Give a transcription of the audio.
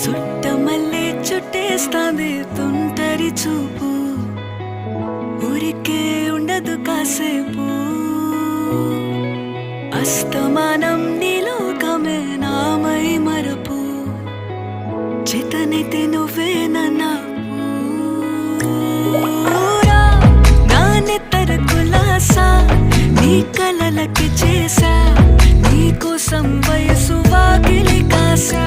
చుట్టమల్లే చుట్టేస్తాంది తుంటరి చూపు, ఊరికే ఉండదు కాసేపు. అస్తమానం నీలోకమే నామై మరపు, చేతనైతే నువ్వే నన్నా నా నెత్తర కులాసా, నీ కలలకి చేసా, నీ కోసం వయసు వాకిలి కాసా.